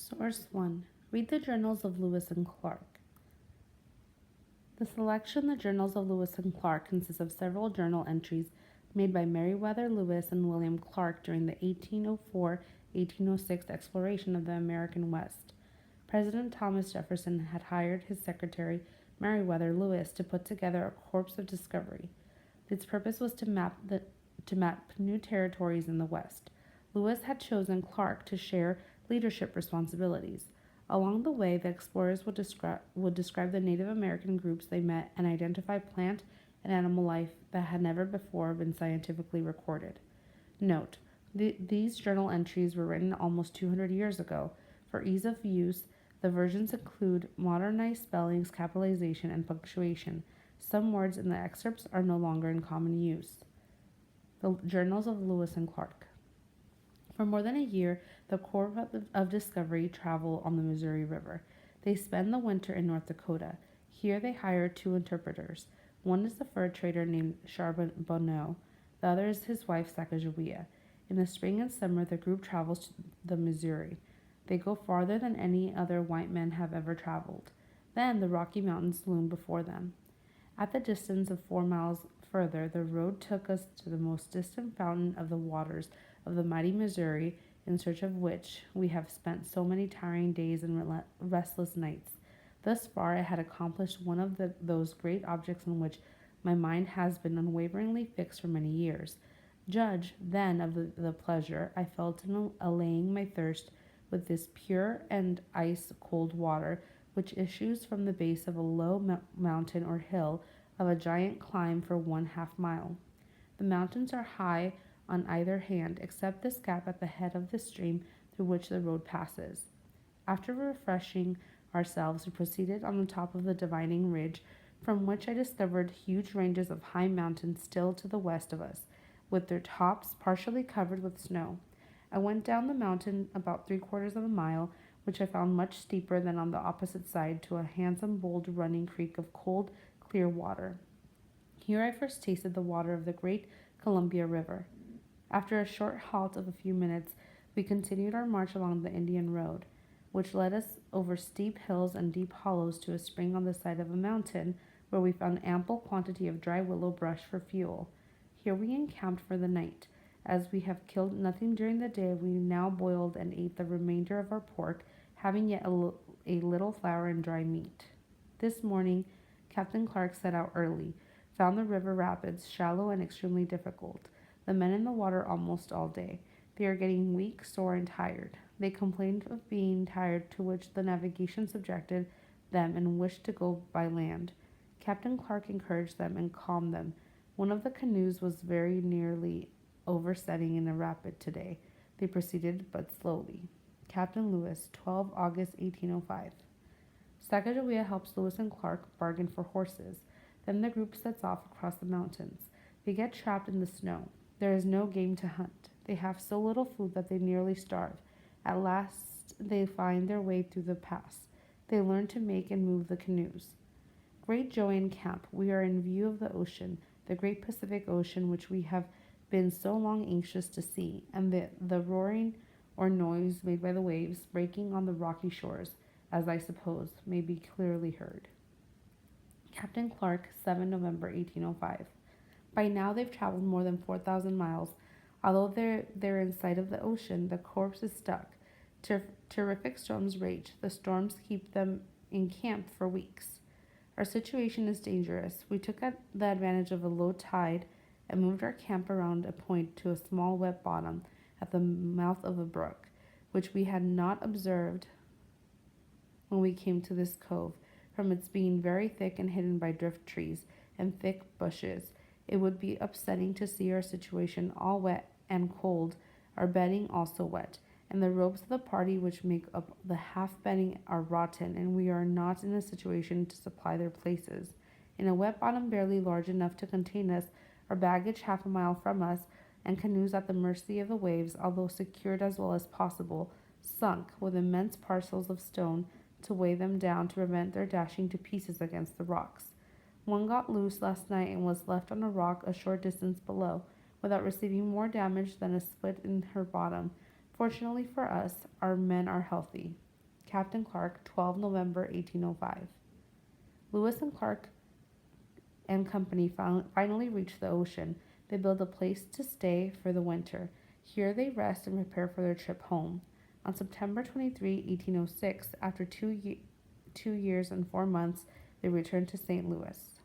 Source 1. Read the journals of Lewis and Clark. The selection, the Journals of Lewis and Clark, consists of several journal entries made by Meriwether Lewis and William Clark during the 1804-1806 exploration of the American West. President Thomas Jefferson had hired his secretary, Meriwether Lewis, to put together a corps of discovery. Its purpose was to map new territories in the West. Lewis had chosen Clark to share leadership responsibilities. Along the way, the explorers would describe the Native American groups they met and identify plant and animal life that had never before been scientifically recorded. Note: these journal entries were written almost 200 years ago. For ease of use, the versions include modernized spellings, capitalization, and punctuation. Some words in the excerpts are no longer in common use. The Journals of Lewis and Clark. For more than a year, the Corps of Discovery travel on the Missouri River. They spend the winter in North Dakota. Here they hire two interpreters. One is the fur trader named Charbonneau. The other is his wife, Sacagawea. In the spring and summer, the group travels to the Missouri. They go farther than any other white men have ever traveled. Then the Rocky Mountains loom before them. At the distance of 4 miles further, the road took us to the most distant fountain of the waters of the mighty Missouri, in search of which we have spent so many tiring days and restless nights. Thus far, I had accomplished one of those great objects on which my mind has been unwaveringly fixed for many years. Judge, then, of the pleasure I felt in allaying my thirst with this pure and ice-cold water which issues from the base of a low mountain or hill of a giant climb for 1/2 mile. The mountains are high on either hand, except this gap at the head of the stream through which the road passes. After refreshing ourselves, we proceeded on the top of the dividing ridge, from which I discovered huge ranges of high mountains still to the west of us, with their tops partially covered with snow. I went down the mountain about 3/4 of a mile, which I found much steeper than on the opposite side, to a handsome, bold running creek of cold, clear water. Here I first tasted the water of the great Columbia River. After a short halt of a few minutes, we continued our march along the Indian road, which led us over steep hills and deep hollows to a spring on the side of a mountain, where we found ample quantity of dry willow brush for fuel. Here we encamped for the night. As we have killed nothing during the day, we now boiled and ate the remainder of our pork, having yet a little flour and dry meat. This morning, Captain Clark set out early, found the river rapids shallow and extremely difficult. The men in the water almost all day. They are getting weak, sore, and tired. They complained of being tired, to which the navigation subjected them, and wished to go by land. Captain Clark encouraged them and calmed them. One of the canoes was very nearly oversetting in a rapid today. They proceeded but slowly. Captain Lewis, 12 August 1805. Sacagawea helps Lewis and Clark bargain for horses. Then the group sets off across the mountains. They get trapped in the snow. There is no game to hunt. They have so little food that they nearly starve. At last they find their way through the pass. They learn to make and move the canoes. Great joy in camp. We are in view of the ocean, the great Pacific Ocean, which we have been so long anxious to see, and the roaring or noise made by the waves breaking on the rocky shores, as I suppose, may be clearly heard. Captain Clark, 7 November 1805. By now they've traveled more than 4,000 miles. Although they're in sight of the ocean, the corpse is stuck. Terrific storms rage. The storms keep them encamped for weeks. Our situation is dangerous. We took the advantage of a low tide and moved our camp around a point to a small wet bottom at the mouth of a brook, which we had not observed when we came to this cove, from its being very thick and hidden by drift trees and thick bushes. It would be upsetting to see our situation all wet and cold, our bedding also wet, and the ropes of the party which make up the half bedding are rotten, and we are not in a situation to supply their places. In a wet bottom barely large enough to contain us, our baggage 1/2 mile from us, and canoes at the mercy of the waves, although secured as well as possible, sunk with immense parcels of stone to weigh them down to prevent their dashing to pieces against the rocks. One got loose last night and was left on a rock a short distance below, without receiving more damage than a split in her bottom. Fortunately for us, our men are healthy. Captain Clark, 12 November 1805. Lewis and Clark and company finally reach the ocean. They build a place to stay for the winter. Here they rest and prepare for their trip home. On September 23, 1806, after 2 years and 4 months, they return to St. Louis.